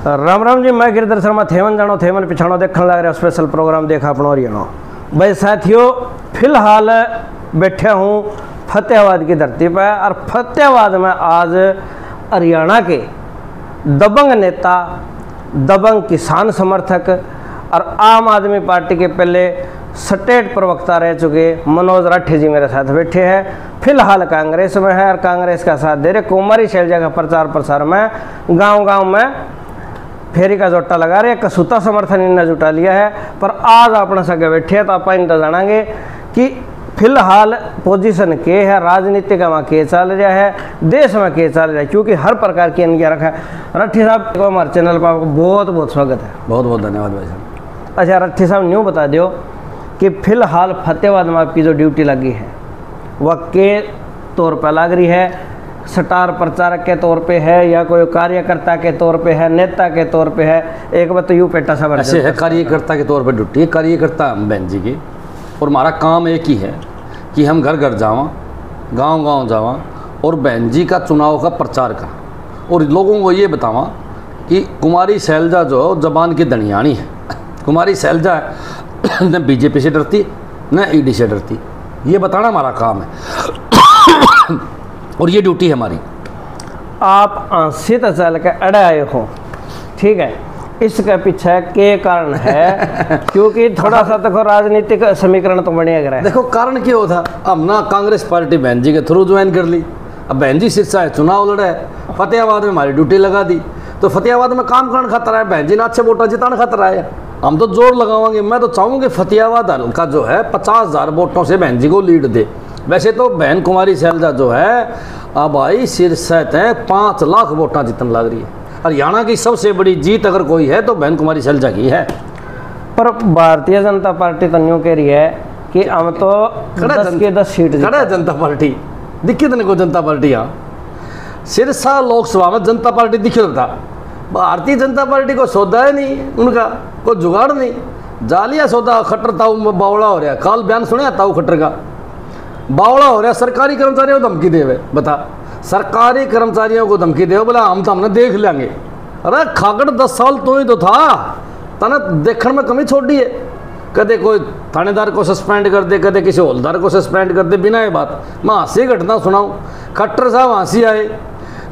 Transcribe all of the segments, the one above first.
राम राम जी, मैं गिरधर शर्मा थेवन जानो थेवन पिछाणो देखने लग रहा स्पेशल प्रोग्राम देखा अपनो हरियाणा। भाई साथियों, फिलहाल बैठे हूँ फतेहाबाद की धरती पर और फतेहाबाद में आज हरियाणा के दबंग नेता, दबंग किसान समर्थक और आम आदमी पार्टी के पहले स्टेट प्रवक्ता रह चुके मनोज राठी जी मेरे साथ बैठे हैं। फिलहाल कांग्रेस में है और कांग्रेस का साथ दे रहे। कुमारी शैलजा का प्रचार प्रसार में गांव-गांव में फेरी का जोटा लगा रहे, कसूता समर्थन इन्हें जुटा लिया है। पर आज अपने सगे बैठे हैं तो आप इनका जानेंगे कि फिलहाल पोजीशन के है, राजनीति का वहाँ के चल रहा है, देश में के चल रहा है, क्योंकि हर प्रकार की इनकी रखा है। रट्ठी साहब को हमारे चैनल पर आपको बहुत बहुत स्वागत है। बहुत बहुत धन्यवाद भाई साहब। अच्छा रट्ठी साहब, न्यू बता दो कि फिलहाल फतेहाबाद में आपकी जो ड्यूटी लगी है वह के तौर पर लग रही है? स्टार प्रचारक के तौर पे है या कोई कार्यकर्ता के तौर पे है, नेता के तौर पे है? एक बार तो यूँ पेटा सब ऐसे है, कार्यकर्ता के तौर पे ड्यूटी है। कार्यकर्ता हम बहन जी की, और हमारा काम एक ही है कि हम घर घर जावा, गांव गांव जावा और बहन जी का चुनाव का प्रचार का, और लोगों को ये बतावा कि कुमारी शैलजा जो जबान की दनियानी है। कुमारी शैलजा न बीजेपी से डरती न ईडी से डरती, ये बताना हमारा काम है और ये ड्यूटी है हमारी। आप आंशिक चल के अड़े आए हो, ठीक है, इसके पीछे के कारण है क्योंकि थोड़ा सा देखो राजनीतिक समीकरण तो बनेगा। देखो कारण क्या होता, अब ना कांग्रेस पार्टी बहन जी के थ्रू ज्वाइन कर ली, अब बहन जी सिरसा है चुनाव लड़ा है, फतेहाबाद में हमारी ड्यूटी लगा दी, तो फतेहाबाद में काम करने खतरा है, बहन जी ने अच्छे वोटा जिताने खतरा है। हम तो जोर लगावांगे। मैं तो चाहूँगी फतेहाबाद हल्का जो है 50,000 वोटों से बहन जी को लीड दे। वैसे तो बहन कुमारी शैलजा जो है अब आई सिरसत है 5 लाख वोटा जीतने लग रही है। हरियाणा की सबसे बड़ी जीत अगर कोई है तो बहन कुमारी शैलजा की है। पर भारतीय जनता पार्टी तो न्यू कह रही है कि हम तो 10 के 10 सीट खड़ा है जनता पार्टी। दिखी तेने को जनता पार्टी? यहाँ सिरसा लोकसभा में जनता पार्टी दिखी था। भारतीय जनता पार्टी को सौदा है नहीं, उनका कोई जुगाड़ नहीं, जालिया सौदा। खट्टर ताऊ बावड़ा हो रहा, कल बयान सुने ताऊ खट्टर का, बावड़ा हो रहा। सरकारी कर्मचारियों को धमकी देवे, बता सरकारी कर्मचारियों को धमकी दे, बोला हम तो हमने देख लेंगे। अरे खागड़ 10 साल तो ही तो था, तने देखने में कमी छोड़ी है। कदे कोई थानेदार को सस्पेंड कर दे, कदे किसी हौलदार को सस्पेंड कर दे, बिना ये बात। मैं हंसी घटना सुनाऊँ, खट्टर साहब हंसी आए,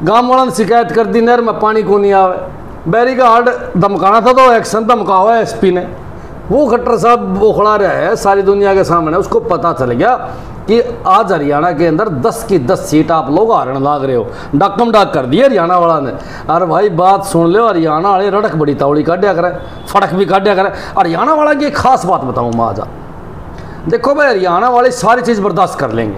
गाँव वालों ने शिकायत कर दी नहर में पानी को नहीं आवे, बैरी का हार्ड धमकाना था तो एक्शन धमका हुआ है एसपी ने। वो खट्टर साहब उखड़ा रहा है सारी दुनिया के सामने। उसको पता चल गया कि आज हरियाणा के अंदर 10 की 10 सीट आप लोग हारने लाग रहे हो। डाकम डाक कर दिया हरियाणा वाला ने। अरे भाई बात सुन लो, हरियाणा वाले रड़क बड़ी तावड़ी काटिया करे, फड़क भी काटिया करे। हरियाणा वाला की एक खास बात बताऊँ मैं आज, देखो भाई हरियाणा वाले सारी चीज़ बर्दाश्त कर लेंगे।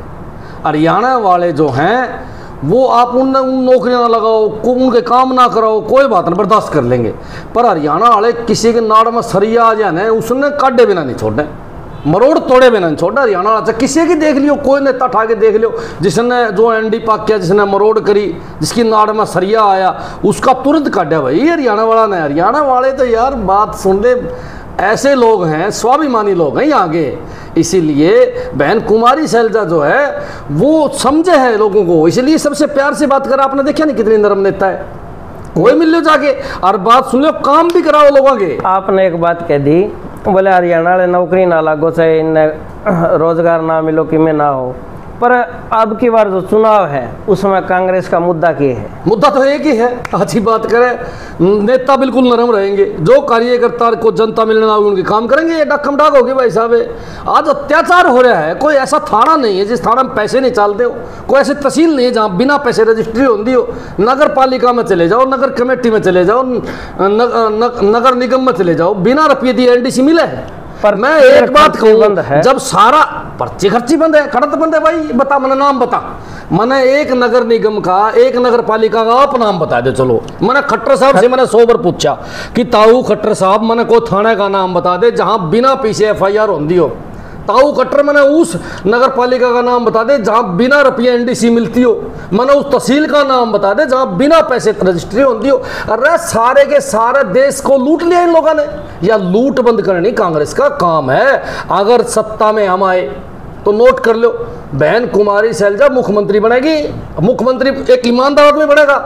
हरियाणा वाले जो हैं वो आप उन नौकरियां ना लगाओ, उनके काम ना कराओ, कोई बात नहीं, बर्दाश्त कर लेंगे। पर हरियाणा वाले किसी के नाड़ में सरिया आ जाए उसने काटे बिना नहीं छोड़े, मरोड़ तोड़े बिना नहीं छोड़ा। हरियाणा वाला किसी की देख लियो, कोई नेता उठा के देख लियो जिसने जो एनडी पाक किया, जिसने मरोड़ करी, जिसकी नाड़ में सरिया आया, उसका तुरंत काटा भाई हरियाणा वाला ने। हरियाणा वाले तो यार बात सुन ले, ऐसे लोग हैं, स्वाभिमानी लोग हैं यहाँ के। इसीलिए बहन कुमारी शैलजा जो है वो समझे हैं लोगों को, इसलिए सबसे प्यार से बात कर। आपने देखा नहीं कितनी नरम नेता है, कोई मिल लो जाके और बात सुन लो, काम भी कराओ लोगों के। आपने एक बात कह दी, बोले हरियाणा वाले नौकरी ना लागो, चाहे इन्हें रोजगार ना मिलो कि में ना हो। पर अब की बार जो चुनाव है उसमें कांग्रेस का मुद्दा क्या है? मुद्दा तो एक ही है, अच्छी बात करें, नेता बिल्कुल नरम रहेंगे, जो कार्यकर्ता को जनता मिलने वाली उनके काम करेंगे। ये डकम डाक होगी भाई साहब। आज अत्याचार हो रहा है, कोई ऐसा थाना नहीं है जिस थाना में पैसे नहीं चलते हो, कोई ऐसी तहसील नहीं है जहाँ बिना पैसे रजिस्ट्री होती हो। नगर पालिका में चले जाओ, नगर कमेटी में चले जाओ, नगर निगम में चले जाओ, बिना रुपये दिए एनडीसी मिले है। पर मैं एक बात कहूँ, जब सारा पर्ची खर्ची बंद है, खड़त बंद है भाई, बता मैंने नाम बता, मैंने एक नगर निगम का, एक नगर पालिका का आप नाम बता दे। चलो मैंने खट्टर साहब से मैंने 100 बार पूछा कि ताऊ खट्टर साहब मैंने को थाने का नाम बता दे जहां बिना पीछे FIR होती हो। ताऊ खट्टर मैंने उस नगर पालिका का नाम बता दे जहां बिना रुपये एनडीसी मिलती हो। मैंने उस तहसील का नाम बता दे जहां बिना पैसे रजिस्ट्री होती हो। अरे सारे के सारे देश को लूट लिया इन लोगों ने। या लूट बंद करनी कांग्रेस का काम है। अगर सत्ता में हम आए तो नोट कर लो, बहन कुमारी शैलजा मुख्यमंत्री बनेगी। मुख्यमंत्री एक ईमानदार आदमी बनेगा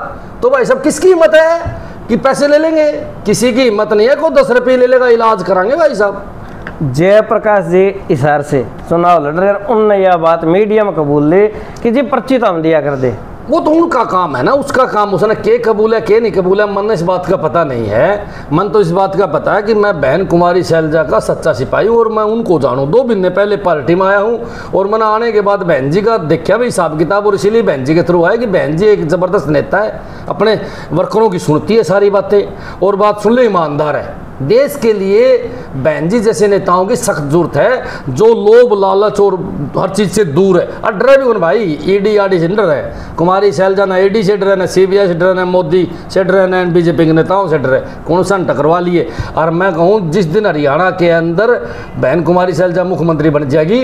तो भाई साहब किसकी हिम्मत है कि पैसे ले लेंगे, किसी की हिम्मत नहीं है को 10 रुपये ले लेगा, इलाज कराएंगे भाई साहब। जयप्रकाश जी इशार से चुनाव लड़ रहे, उनने यह बात मीडिया में कबूल ली कि जी पर्ची तो हम दिया कर दे। वो तो उनका काम है ना, उसका काम, उसने के कबूल है के नहीं कबूल है, मन इस बात का पता नहीं है। मन तो इस बात का पता है कि मैं बहन कुमारी शैलजा का सच्चा सिपाही हूँ और मैं उनको जानूँ। 2 महीने पहले पार्टी में आया हूँ और मैंने आने के बाद बहन जी का देखा भी हिसाब किताब, और इसीलिए बहन जी के थ्रू आया कि बहन जी एक ज़बरदस्त नेता है, अपने वर्करों की सुनती है सारी बातें और बात सुन ले ईमानदार है। देश के लिए बहन जी जैसे नेताओं की सख्त जरूरत है, जो लोभ लालच और हर चीज़ से दूर है। और डरे भी कौन भाई, ईडी आडी से डर है, कुमारी शैलजा ना ईडी से डर है, ना सीबीआई से डर है, ना मोदी से डर है, ना बीजेपी के नेताओं से डर है, कौन सा टकरवा लिए। और मैं कहूँ जिस दिन हरियाणा के अंदर बहन कुमारी शैलजा मुख्यमंत्री बन जाएगी,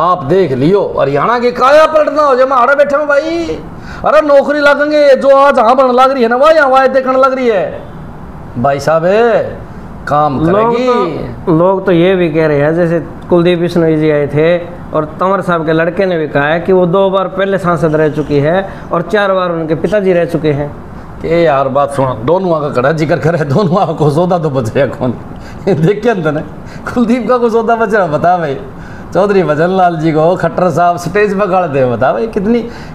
आप देख लियो हरियाणा की काया पलटना हो जाए। मैं आड़े बैठे हूँ भाई, अरे नौकरी लगेंगे जो आज हाँ बनने लग रही है ना, वह यहाँ वायदे करने लग रही है भाई साहब, काम करेगी। लोग तो ये भी कह रहे हैं, जैसे कुलदीप बिश्नोई जी आए थे और तंवर साहब के लड़के ने भी कहा है कि वो 2 बार पहले सांसद रह चुकी है और 4 बार उनके पिताजी रह चुके हैं। कि यार बात सुनो, दोनों का कड़ा जिक्र करे, दोनों को सौदा तो बचे कौन देख के अंदर कुलदीप का को सौदा बच रहा, बता भाई। चौधरी भजन लाल जी को खट्टर साहब स्टेज पर खड़े थे, बता भाई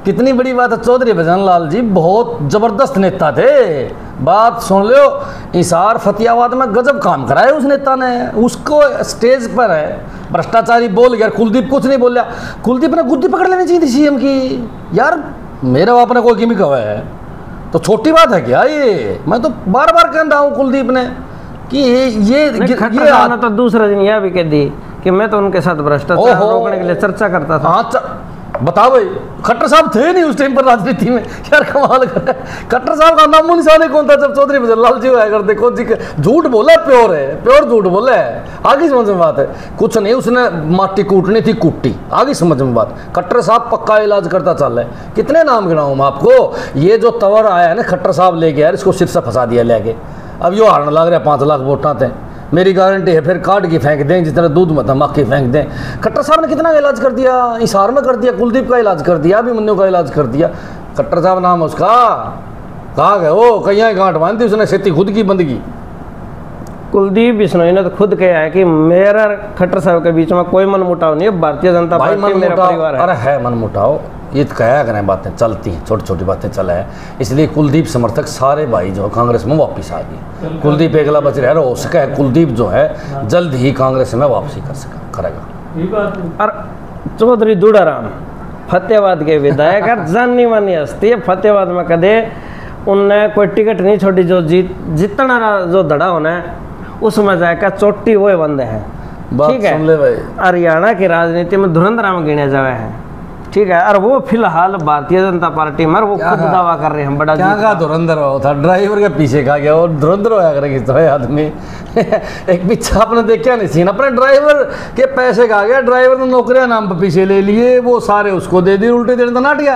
कितनी बड़ी बात है। चौधरी भजन लाल जी बहुत ज़बरदस्त नेता थे, बात सुन लो, हिसार फतेहाबाद में गजब काम कराया उस नेता ने। उसको स्टेज पर है भ्रष्टाचारी बोल गया, कुलदीप कुछ नहीं बोला, कुलदीप ने गुद्दी पकड़ लेनी चाहिए थी सीएम की। यार मेरे बाप ने कोई गिमिक हुआ है तो छोटी बात है क्या ये? मैं तो बार बार कह रहा हूँ कुलदीप ने कि ये तो दूसरा दिन यह भी कह दी कि मैं तो उनके साथ भ्रष्टाचार रोकने के लिए चर्चा करता था। हाँ बताओ भाई, खट्टर साहब थे नहीं उस टाइम पर राजनीति में, यार कमाल कर। खट्टर साहब का नामो निशान कौन था जब चौधरी भजन लाल जी आया करते? कौन जी झूठ बोला, प्योर है, प्योर झूठ बोला है। आगे समझ में बात है, कुछ नहीं उसने माटी कूटनी थी, कूटी, आगे समझ में बात। खट्टर साहब पक्का इलाज करता चल रहा है। कितने नाम गिनाऊं मैं आपको? ये जो तवर आया है ना खट्टर साहब लेके यार, इसको सिर से फंसा दिया लेके, अब यो हारने लग रहा है 5 लाख वोटा थे। मेरी गारंटी है फिर काट के फेंक दें, जिस तरह दूध में धमाक के फेंक दें। खट्टर साहब ने कितना का इलाज कर दिया, हिसार में कर दिया, कुलदीप का इलाज कर दिया, अभिमन्यु का इलाज कर दिया। खट्टर साहब नाम उसका, कहाँ गए वो? कहीं गांठ बांधी उसने, खेती खुद की बंदगी। कुलदीप बिश्नोई ने तो खुद कहा है कि मेरा खट्टर साहब के बीच में कोई मनमुटाव नहीं है, भारतीय जनता पार्टी मेरा परिवार है। अरे है मनमुटाव, ये तो कहा करें, बातें चलती हैं, छोटी छोटी बातें चला है। इसलिए कुलदीप समर्थक सारे भाई जो कांग्रेस में वापस आ गए। कुलदीप एकला बच रहा है, हो सका है कुलदीप जो है जल्द ही कांग्रेस में वापसी करेगा। और चौधरी दूड़ाराम फतेहाबाद के विधायक और जानी मानी हस्ती है फतेहाबाद में, कदे उनने कोई टिकट नहीं छोड़ी, जो जितना जो धड़ा होना है उसमें जाकर चोटी वो बंद है। ठीक है, हरियाणा की राजनीति में धुरंधराम गिने जावे हैं, ठीक है, और वो फिलहाल भारतीय जनता पार्टी में वो खुद दावा कर रहे हैं बड़ा क्या का धुरंधर हुआ था, ड्राइवर के पीछे खा गया और धुरंधर होया करेगी तो आदमी एक पीछे आपने देखा नहीं सीन, अपने ड्राइवर के पैसे खा गया, ड्राइवर ने नौकरियां नाम पर पीछे ले लिए, वो सारे उसको दे दिए, उल्टे देने तो नाटिया।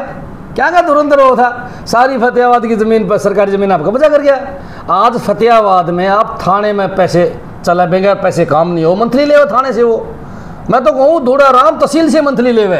क्या का धुरंधर हुआ था? सारी फतेहाबाद की ज़मीन पर सरकारी ज़मीन आपका बचा कर गया। आज फतेहाबाद में आप थाने में पैसे चला बगैर पैसे काम नहीं हो, मंथली ले थाने से। वो मैं तो कहूँ दूड़ाराम तहसील से मंथली ले हुए,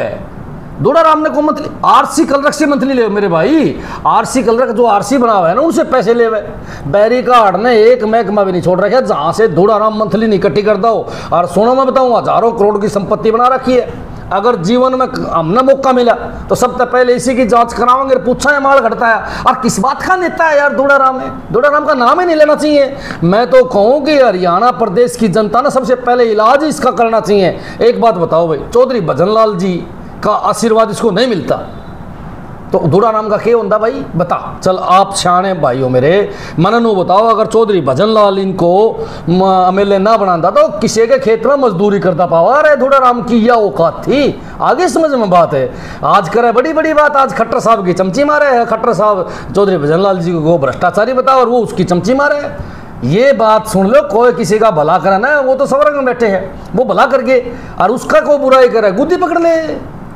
दूड़ाराम ने को मंथली, आरसी कलरक से मंथली ले मेरे भाई, आरसी कलरक जो आरसी बना हुआ है ना उनसे पैसे ले हुए। बैरिकार्ड ने एक महकमा भी नहीं छोड़ रखा जहाँ से दूड़ाराम मंथली नहीं इकट्ठी करता हो। और सोना मैं बताऊँ, हजारों करोड़ की संपत्ति बना रखी है। अगर जीवन में हमने मौका मिला तो सबसे पहले इसी की जांच करावांगे, पूछा है माल घटता है और किस बात का नेता है यार दूड़ाराम है, दूड़ाराम का नाम ही नहीं लेना चाहिए। मैं तो कहूँ कि हरियाणा प्रदेश की जनता ने सबसे पहले इलाज इसका करना चाहिए। एक बात बताओ भाई, चौधरी भजन लाल जी का आशीर्वाद इसको नहीं मिलता तो दूड़ाराम का क्या होता भाई? बता चल, आप सियाने भाई हो मेरे, मननू बताओ, अगर चौधरी भजन लाल इनको एमएलए ना बनाता तो किसी के खेत में मजदूरी करता पावा रहे दूड़ाराम की यह औकात थी। आगे समझ में बात है। आज करे बड़ी बड़ी बात, आज खट्टर साहब की चमची मारे है, खट्टर साहब चौधरी भजन लाल जी को भ्रष्टाचारी बताओ और वो उसकी चमची मारे है। ये बात सुन लो, कोई किसी का भला करे ना, वो तो स्वर्ग में बैठे हैं, वो भला करके और उसका कोई बुराई करे गुद्दी पकड़ ले।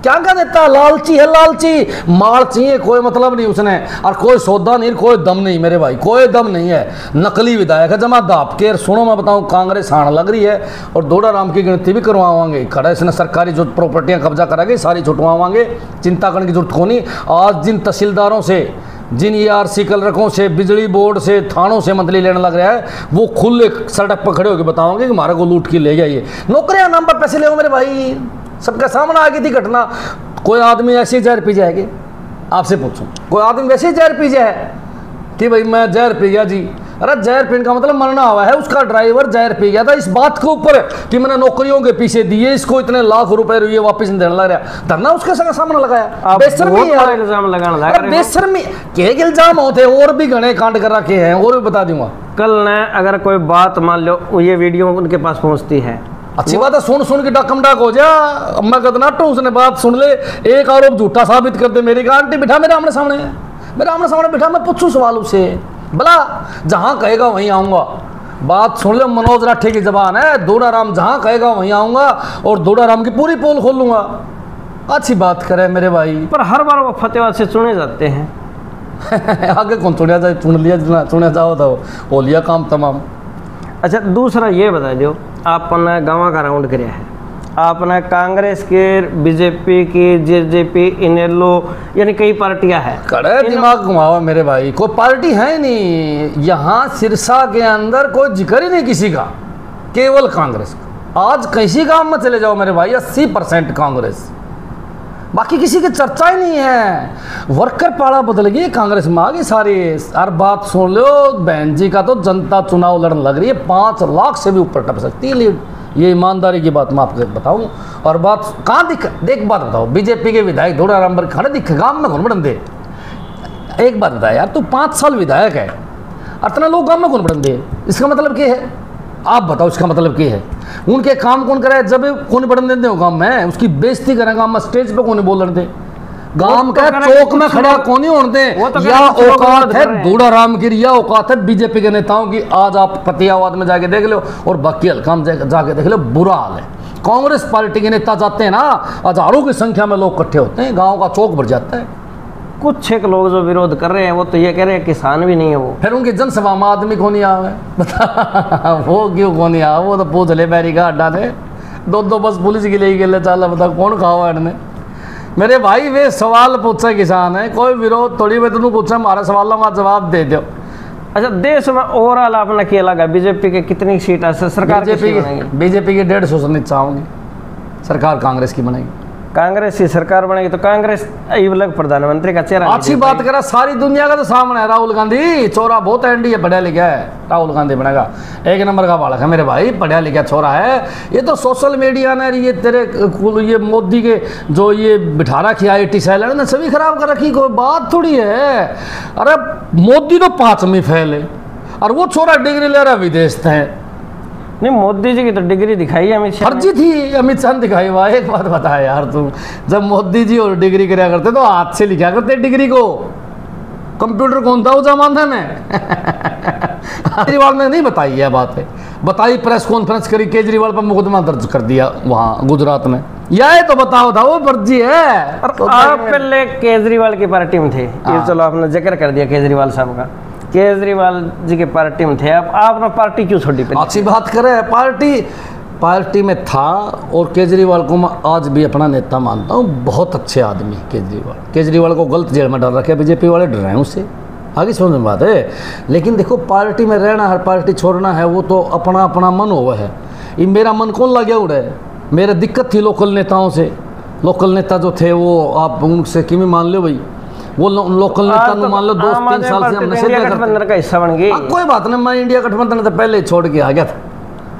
क्या क्या देता? लालची है, लालची माल चाहिए, कोई मतलब नहीं उसने, और कोई सौदा नहीं, कोई दम नहीं मेरे भाई, कोई दम नहीं है। नकली विधायक है जमा दाप के। सुनो मैं बताऊं, कांग्रेस हाण लग रही है और दूड़ाराम की गिनती भी करवावांगे। खड़ा इसने सरकारी जो प्रॉपर्टियां कब्जा कराएंगे सारी छुटवावांगे, चिंता करने की जरूरत को नहीं। आज जिन तहसीलदारों से जिन ERC कलरकों से, बिजली बोर्ड से, थानों से मंथली लेने लग रहा है, वो खुले सड़क पर खड़े होकर बताओगे कि हमारे को लूट के ले गया। ये नौकरियां नाम पर पैसे ले मेरे भाई, सबके सामने आ गई थी घटना। कोई आदमी ऐसे ही जहर पी जाएगी, आपसे पूछूं, कोई आदमी वैसे ही जहर पी जाए कि भाई मैं जहर पी गया जी? अरे जहर पीने का मतलब मरना हुआ है। उसका ड्राइवर जहर पी गया था इस बात के ऊपर कि मैंने नौकरियों के पीछे दिए, इसको इतने लाख रुपए ये वापस नहीं देने लग रहा, धरना उसके सामने लगाया। बेशर्मी है, इल्जाम लगाने लग रहे हो। बेशर्मी के इल्जाम होते और भी घने कांड कर रखे हैं, और भी बता दूंगा। कल न अगर कोई बात मान लो ये वीडियो उनके पास पहुंचती है, अच्छी बात है, सुन के डकम डाक हो जा। मैं कदनाटो उसने बात सुन ले, एक आरोप झूठा साबित कर दे। मेरी गांटी बिठा मेरे आमने सामने बिठा, मैं पूछूं सवाल उसे, भला जहां कहेगा वहीं आऊंगा। बात सुन ले, मनोज राठे की जबान है, दूराराम जहां कहेगा वहीं आऊंगा और दूराराम की पूरी पोल खोल लूंगा। अच्छी बात करे मेरे भाई। पर हर बार वो फतेहाबाद से चुने जाते हैं। आगे कौन चुनिया जाए? चुनिया जाओ तो हो लिया काम तमाम। अच्छा, दूसरा ये बता दो, आपने गाँव का राउंड कराया है, आपने कांग्रेस के, बीजेपी की, जेजेपी, इनेलो, यानी कई पार्टियां हैं। कड़े दिमाग घुमावा मेरे भाई, कोई पार्टी है नहीं यहाँ सिरसा के अंदर, कोई जिक्र ही नहीं किसी का, केवल कांग्रेस का। आज किसी काम में चले जाओ मेरे भाई, 80% कांग्रेस, बाकी किसी की चर्चा ही नहीं है। वर्कर पाड़ा बदल गई, कांग्रेस में आ गई सारी। हर बात सुन लो, बहन जी का तो जनता चुनाव लड़ने लग रही है, 5 लाख से भी ऊपर टप सकती है लीड। ये ईमानदारी की बात मैं आपको बताऊं। और बात कहाँ देख बात बताओ, बीजेपी के विधायक थोड़ा खड़े दिखे गांव में, कौन बढ़न दे? एक बात बता यार, तू 5 साल विधायक है, इतना लोग गांव में कौन बढ़न दे? इसका मतलब क्या है? आप बताओ, इसका मतलब क्या है? उनके काम कौन करे? जब कौन बढ़न देते हो गांव में, उसकी बेइज्जती करें गांव में, स्टेज पे कौन बोल रहे थे, गांव के चौक में खड़ा कौन ही होते? या औकात है दूराराम की, या औकात है बीजेपी के नेताओं की। आज आप फतेहाबाद में जाके देख लो और बाकी हल्का में जाके देख लो, बुरा हाल है। कांग्रेस पार्टी के नेता जाते हैं ना, हजारों की संख्या में लोग इकट्ठे होते हैं, गांव का चौक भर जाता है। कुछ एक लोग जो विरोध कर रहे हैं वो तो ये कह रहे हैं किसान भी नहीं है वो। फिर उनकी जनसभा में आदमी कौन ही आवे बता? वो क्यों कौन ही आ? वो तो पूछ ले बैरी का अड्डा थे, 2 बस पुलिस की ले गए, चल बता कौन खावा इनने? मेरे भाई वे सवाल पूछे किसान है, कोई विरोध थोड़ी, वे तुम पूछे हमारे सवालों का जवाब दे दो। अच्छा, देश में ओवरऑल आपने क्या लगा, बीजेपी के कितनी सीट है सरकार? बीजेपी की 150 से नीचे आऊंगी, सरकार कांग्रेस की बनेगी। कांग्रेस की सरकार बनेगी तो कांग्रेस अलग प्रधानमंत्री का चेहरा। अच्छी बात करा, सारी दुनिया का तो सामने है राहुल गांधी, छोरा बहुत एनडीए पढ़ा लिखा है, राहुल गांधी बनेगा, 1 नंबर का बालक है मेरे भाई, पढ़ा लिखा छोरा है। ये तो सोशल मीडिया ने ये तेरे ये मोदी के जो ये बिठा रखी IT सेल ने सभी खराब कर रखी, कोई बात थोड़ी है। अरे मोदी तो 5वीं फेल है और वो छोरा डिग्री ले रहा विदेश से। नहीं, मोदी जी की तो डिग्री दिखाई है अमित शाह, फर्जी थी, अमित शाह ने दिखाई। वाह, एक बात बता यार तुम, जब मोदी जी और डिग्री कराया करते तो हाथ से लिखा करते डिग्री को, कंप्यूटर कौन था उस जमाने में? केजरीवाल ने नहीं बताई है बात है, बताई, प्रेस कॉन्फ्रेंस करी, केजरीवाल पर मुकदमा दर्ज कर दिया वहाँ गुजरात में। यह तो बताओ था वो फर्जी है। तो आप पहले केजरीवाल की पार्टी में थे, ये चलो आपने जिक्र कर दिया केजरीवाल साहब का, केजरीवाल जी के पार्टी में थे, अब आपने पार्टी क्यों छोड़ी? अच्छी बात करें, पार्टी में था और केजरीवाल को मैं आज भी अपना नेता मानता हूँ, बहुत अच्छे आदमी केजरीवाल को गलत जेल में डाल रखे बीजेपी वाले, डर रहे हैं उससे, आगे समझ में बात है। लेकिन देखो, पार्टी में रहना, हर पार्टी छोड़ना है, वो तो अपना अपना मन हुआ है। ये मेरा मन कौन लग गया उड़े? मेरा दिक्कत थी लोकल नेताओं से, लोकल नेता जो थे वो आप उनसे किमें मान लो भाई, वो लोकल नेता तो मान लो 2-3 साल से हम नशे गठबंधन का हिस्सा बन गई। कोई बात नहीं, मैं इंडिया गठबंधन से पहले छोड़ के आ गया था,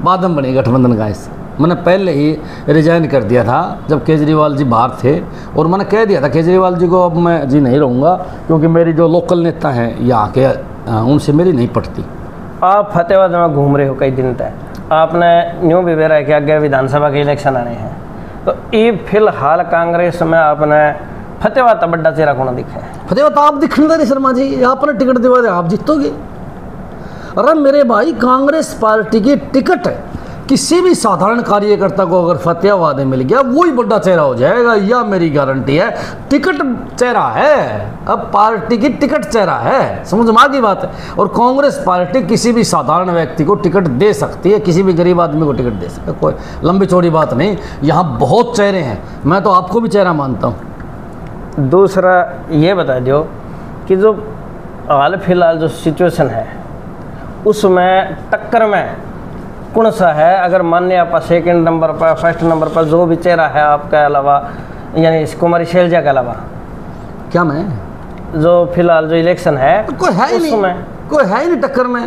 बाद में बनी गठबंधन का हिस्सा। मैंने पहले ही रिजाइन कर दिया था जब केजरीवाल जी बाहर थे, और मैंने कह दिया था केजरीवाल जी को अब मैं जी नहीं रहूँगा, क्योंकि मेरी जो लोकल नेता हैं यहाँ के उनसे मेरी नहीं पटती। आप फतेहाबाद में घूम रहे हो कई दिन तक, आपने न्यू भी बेरा कि आगे विधानसभा के इलेक्शन आने हैं, तो ये फिलहाल कांग्रेस में आपने फतेहाबाद का बड़ा चेहरा कौन दिखा है? फतेहाबाद आप दिखने नहीं शर्मा जी, आपने टिकट दिवा दे आप जीतोगे। अरे मेरे भाई, कांग्रेस पार्टी की टिकट किसी भी साधारण कार्यकर्ता को अगर फतेहाबाद में मिल गया, वही बड़ा चेहरा हो जाएगा, यह मेरी गारंटी है। टिकट चेहरा है, अब पार्टी की टिकट चेहरा है, समझ में आ गई बात है। और कांग्रेस पार्टी किसी भी साधारण व्यक्ति को टिकट दे सकती है, किसी भी गरीब आदमी को टिकट दे सकती है, कोई लंबी चौड़ी बात नहीं। यहाँ बहुत चेहरे हैं, मैं तो आपको भी चेहरा मानता हूँ। दूसरा ये बता दो कि जो हाल फिलहाल जो सिचुएशन है उसमें टक्कर में कौन सा है? अगर मान्य आप सेकंड नंबर पर, फर्स्ट नंबर पर जो भी चेहरा है आपके अलावा, यानी कुमारी शैलजा के अलावा, क्या मैं जो फिलहाल जो इलेक्शन है कोई है ही नहीं, कोई है ही नहीं टक्कर में।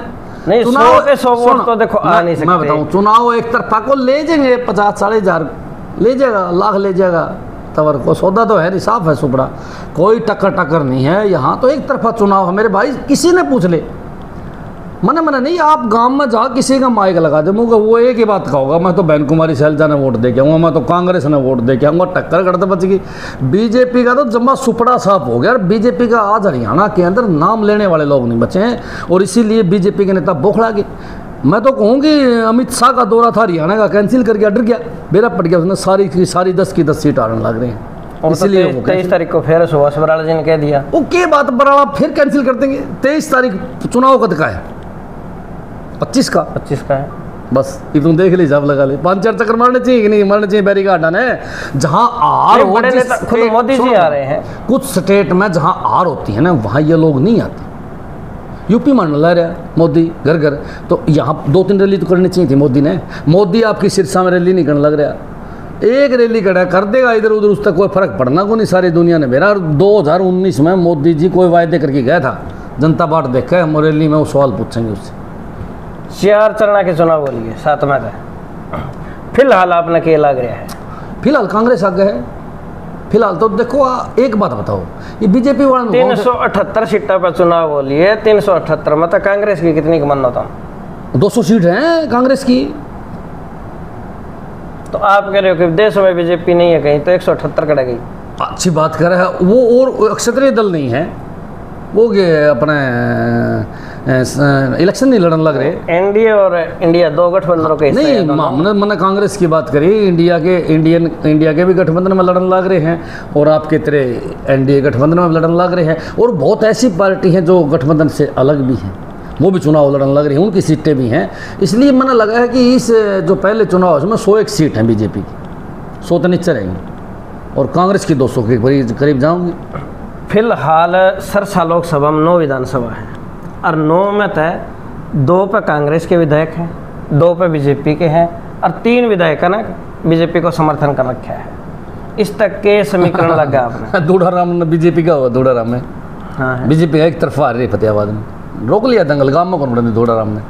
नहीं, चुनाव 100 वोट तो देखो आ नहीं सकते। मैं बताऊं, चुनाव एक तरफा को ले जाएंगे, 50-40,000 ले जाएगा, लाख ले जाएगा, तवर को सौदा तो है नहीं, साफ है सुपड़ा, कोई टक्कर नहीं है यहाँ तो। एक तरफा चुनाव है मेरे भाई, किसी ने पूछ ले, मना नहीं। आप गांव में जा किसी का माइक लगा दे, मुझे वो एक ही बात कहोगा, मैं तो बहन कुमारी शैलजा ने वोट दे के आऊँगा, मैं तो कांग्रेस ने वोट दे के आऊँगा, टक्कर करते बच गई। बीजेपी का तो जम्मा सुपड़ा साफ हो गया। और बीजेपी का आज हरियाणा के अंदर नाम लेने वाले लोग नहीं बचे हैं, और इसीलिए बीजेपी के नेता बौखला गए। मैं तो कहूँ कि अमित शाह का दौरा था हरियाणा का, कैंसिल करके अडर गया, बेरा पड़ गया, उसने सारी की सारी 10 की 10 सीट आने लग रही हैं। इसलिए 23 तारीख को फिर सुभाष बराला जी ने कह दिया, वो क्या बात, बराला फिर कैंसिल कर देंगे। 23 तारीख चुनाव कद का है? 25 का है। बस ये तुम देख ली, जब लगा ले, 5-4 चक्कर मारने चाहिए कि नहीं मारने चाहिए बैरिकाड ने। जहां आर हो, बड़े नेता खुद मोदी जी आ रहे हैं, कुछ स्टेट में जहां आर होती है ना, वहां ये लोग नहीं आते। यूपी मान ला रहा मोदी घर घर, तो यहाँ 2-3 रैली तो करनी चाहिए थी मोदी ने। मोदी आपकी सिरसा में रैली नहीं करने लग रहा, एक रैली कड़ा कर देगा इधर उधर, उस तक कोई फर्क पड़ना को नहीं सारी दुनिया ने मेरा। 2019 में मोदी जी कोई वायदे करके गया था, जनता पार्टी देखा है, हम रैली में वो सवाल पूछेंगे उससे। 4 चरण के चुनाव बोलिए 7 में का फिलहाल आपने क्या लग रहा है? फिलहाल कांग्रेस आगे है। फिलहाल तो देखो, एक बात बताओ, ये बीजेपी वाला 378 सीटों पर चुनाव बोलिए, 378 में तो कांग्रेस की कितनी की मान्यता? 200 सीट हैं कांग्रेस की। तो आप कह रहे हो कि देश में बीजेपी नहीं है कहीं, तो 178 कट गई। अच्छी बात कर रहा है वो, और क्षत्रिय दल नहीं है वो, अपने इलेक्शन नहीं लड़ने लग रहे। एनडीए और इंडिया 2 गठबंधनों के नहीं, मैंने कांग्रेस की बात करी, इंडिया के भी गठबंधन में लड़ने लग रहे हैं, और आपके तरह एनडीए गठबंधन में लड़ने लग रहे हैं, और बहुत ऐसी पार्टी हैं जो गठबंधन से अलग भी हैं, वो भी चुनाव लड़ने लग रही हैं, उनकी सीटें भी हैं। इसलिए मैंने लगा है कि इस जो पहले चुनाव उसमें 101 सीट हैं बीजेपी की, 100 तो नीचे रहेंगी, और कांग्रेस की 200 के करीब जाऊँगी। फिलहाल सरसा लोकसभा में 9 विधानसभा है, और 9 में तय 2 पे कांग्रेस के विधायक हैं, 2 पे बीजेपी के हैं, और 3 विधायक ने बीजेपी को समर्थन कर रखा है। इस तक के समीकरण लगा आपने। दूढ़ाराम ने बीजेपी का हुआ, दूढ़ाराम में हाँ बीजेपी एक तरफा आ रही फतेहाबाद में, रोक लिया दंगल, गाँव में कौन बने दूढ़ाराम ने,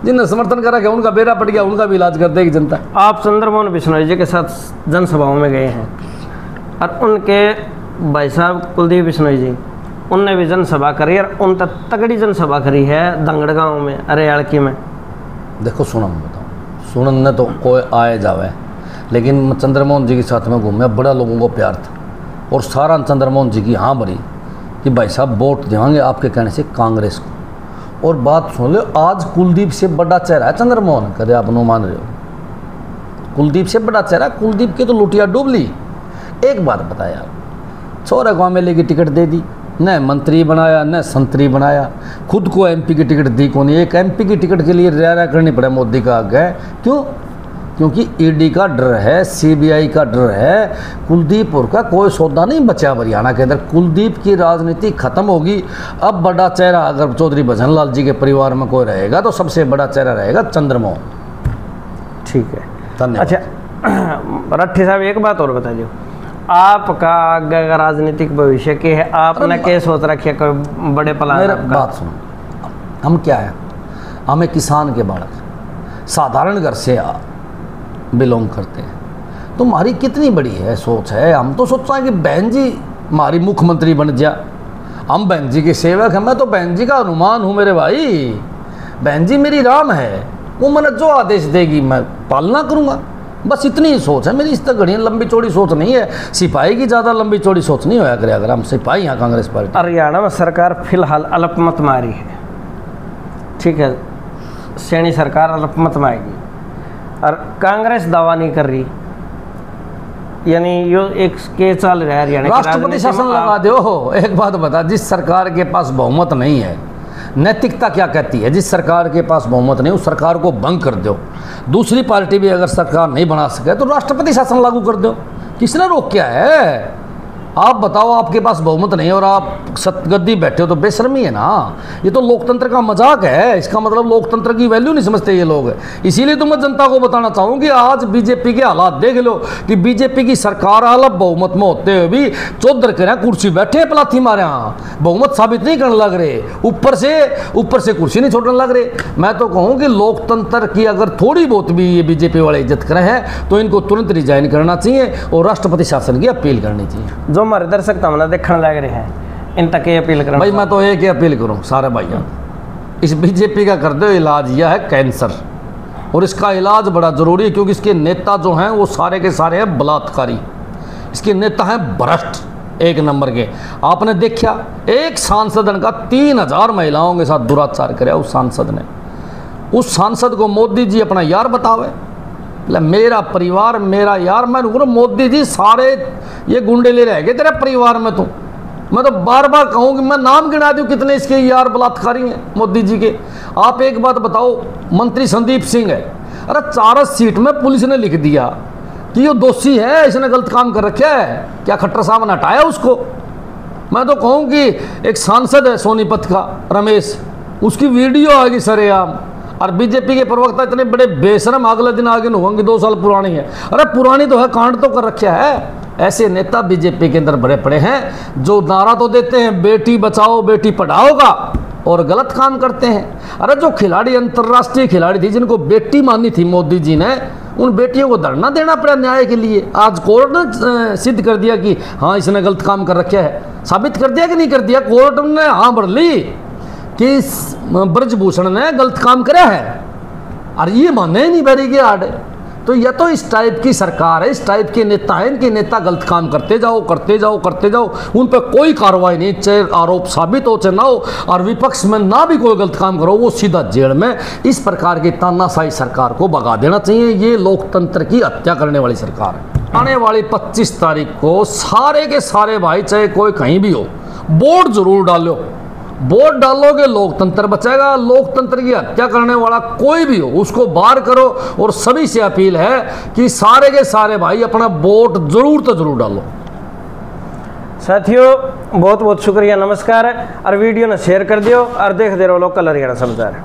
जिनने समर्थन करा कि उनका बेरा पड़ गया, उनका भी इलाज कर देगी जनता। आप चंद्रमोहन बिश्नोई जी के साथ जनसभाओं में गए हैं, और उनके भाई साहब कुलदीप बिश्नोई जी, उनने भी जनसभा करी, और उन तक तगड़ी जनसभा करी है दंगड़ गाँव में, अरेयाड़की में। देखो सुनो, मैं बताऊँ, सुनने तो कोई आए जावे, लेकिन चंद्रमोहन जी के साथ में घूमे, बड़ा लोगों को प्यार था, और सारा चंद्रमोहन जी की हाँ भरी कि भाई साहब वोट देंगे आपके कहने से कांग्रेस को। और बात सुन लो, आज कुलदीप से बड़ा चेहरा है चंद्रमोहन, कदे आप नो मान रहे हो, कुलदीप से बड़ा चेहरा, कुलदीप की तो लुटिया डूब ली। एक बात बता यार, छोरा को एमएलए की टिकट दे दी, न मंत्री बनाया न संतरी बनाया, खुद को एमपी की टिकट दी कौन, एक एमपी की टिकट के लिए रैरा करनी पड़े मोदी का आगे। क्यों? क्योंकि ईडी का डर है, सीबीआई का डर है, कुलदीप और का कोई सौदा नहीं बचा हरियाणा के अंदर। कुलदीप की राजनीति खत्म होगी। अब बड़ा चेहरा अगर चौधरी भजन लाल जी के परिवार में कोई रहेगा तो सबसे बड़ा चेहरा रहेगा चंद्रमोहन। ठीक है, धन्यवाद। अच्छा रट्ठी साहब, एक बात और बता दो, आपका आगे का राजनीतिक भविष्य के है, आपने क्या सोच रखी है, कोई बड़े प्लान? मेरा बात सुनो, हम क्या है, हम एक किसान के बालक, साधारण घर से बिलोंग करते हैं, तो हमारी कितनी बड़ी है सोच है। हम तो सोचते हैं कि बहन जी हमारी मुख्यमंत्री बन जा, हम बहन जी के सेवक हैं, मैं तो बहन जी का हनुमान हूँ मेरे भाई, बहन जी मेरी राम है, वो मैंने जो आदेश देगी मैं पालना करूँगा, बस इतनी ही सोच है मेरी। इस तक घड़ी लंबी चौड़ी सोच नहीं है, सिपाही की ज़्यादा लंबी चौड़ी सोच नहीं होया करे। अगर हम सिपाही यहाँ कांग्रेस पार्टी, हरियाणा में सरकार फिलहाल अल्पमत मारी है, ठीक है, सैनी सरकार अल्पमत में आएगी, और कांग्रेस दावा नहीं कर रही, यानी यो एक के चल रहा है हरियाणा। राष्ट्रपति शासन लगा दो। एक बात बता, जिस सरकार के पास बहुमत नहीं है, नैतिकता क्या कहती है, जिस सरकार के पास बहुमत नहीं उस सरकार को भंग कर दो। दूसरी पार्टी भी अगर सरकार नहीं बना सके तो राष्ट्रपति शासन लागू कर दो, किसने रोक क्या है? आप बताओ, आपके पास बहुमत नहीं और आप सतगद्दी बैठे हो तो बेशर्मी है ना। ये तो लोकतंत्र का मजाक है। इसका मतलब लोकतंत्र की वैल्यू नहीं समझते ये लोग। इसीलिए तो मैं जनता को बताना चाहूँ कि आज बीजेपी के हालात देख लो कि बीजेपी की सरकार हालत बहुमत में होते हुए भी चौधर के कुर्सी बैठे पलाथी मारे, हाँ बहुमत साबित नहीं करने लग रहे, ऊपर से कुर्सी नहीं छोड़ने लग रहे। मैं तो कहूँ कि लोकतंत्र की अगर थोड़ी बहुत भी ये बीजेपी वाले इज्जत करे हैं तो इनको तुरंत रिजाइन करना चाहिए और राष्ट्रपति शासन की अपील करनी चाहिए। जो हमारे दर्शक तमना देखने लग रहे हैं इन तक ये अपील करना भाई मैं तो एक ही अपील करूं सारे भाइयों, इस बीजेपी का कर दो इलाज। यह है कैंसर और इसका इलाज बड़ा जरूरी है क्योंकि इसके नेता जो हैं वो सारे के सारे हैं बलात्कारी। इसके नेता हैं भ्रष्ट एक नंबर के। आपने देखा एक सांसद का 3000 महिलाओं के साथ दुराचार कराया उस सांसद ने। उस सांसद को मोदी जी अपना यार बतावे, मेरा परिवार मेरा यार। मैं रुक मोदी जी सारे ये गुंडे ले रह गए तेरे परिवार में। तो मैं तो बार बार कहूँ कि मैं नाम गिना दूँ कितने इसके यार बलात्कारी हैं मोदी जी के। आप एक बात बताओ, मंत्री संदीप सिंह है, अरे 4 सीट में पुलिस ने लिख दिया कि ये दोषी है, इसने गलत काम कर रखा है। क्या खट्टर साहब ने हटाया उसको? मैं तो कहूँ कि एक सांसद है सोनीपत का रमेश, उसकी वीडियो आ गई सरेआम। और बीजेपी के प्रवक्ता इतने बड़े बेशरम, अगले दिन आगे होंगे 2 साल पुरानी है। अरे पुरानी तो है, कांड तो कर रखा है। ऐसे नेता बीजेपी के अंदर बड़े पड़े हैं जो नारा तो देते हैं बेटी बचाओ बेटी पढ़ाओ का और गलत काम करते हैं। अरे जो खिलाड़ी अंतर्राष्ट्रीय खिलाड़ी थी जिनको बेटी मानी थी मोदी जी ने, उन बेटियों को धरना देना पड़ा न्याय के लिए। आज कोर्ट ने सिद्ध कर दिया कि हाँ इसने गलत काम कर रखा है। साबित कर दिया कि नहीं कर दिया? कोर्ट ने हाँ भर ली कि ब्रजभूषण ने गलत काम कराया है और ये माने नहीं बैरी के आड़। तो यह तो इस टाइप की सरकार है, इस टाइप के नेता है। इनके नेता गलत काम करते जाओ करते जाओ करते जाओ, उन पर कोई कार्रवाई नहीं, चाहे आरोप साबित हो चाहे ना हो, और विपक्ष में ना भी कोई गलत काम करो वो सीधा जेल में। इस प्रकार की तानाशाही सरकार को भगा देना चाहिए। ये लोकतंत्र की हत्या करने वाली सरकार है। आने वाली 25 तारीख को सारे के सारे भाई चाहे कोई कहीं भी हो वोट जरूर डालो। वोट डालोगे लोकतंत्र बचेगा। लोकतंत्र की हत्या करने वाला कोई भी हो उसको बाहर करो। और सभी से अपील है कि सारे के सारे भाई अपना वोट जरूर तो जरूर डालो। साथियों बहुत बहुत शुक्रिया, नमस्कार। और वीडियो ने शेयर कर दियो और देख दे रहो लोकल हरियाणा समाचार।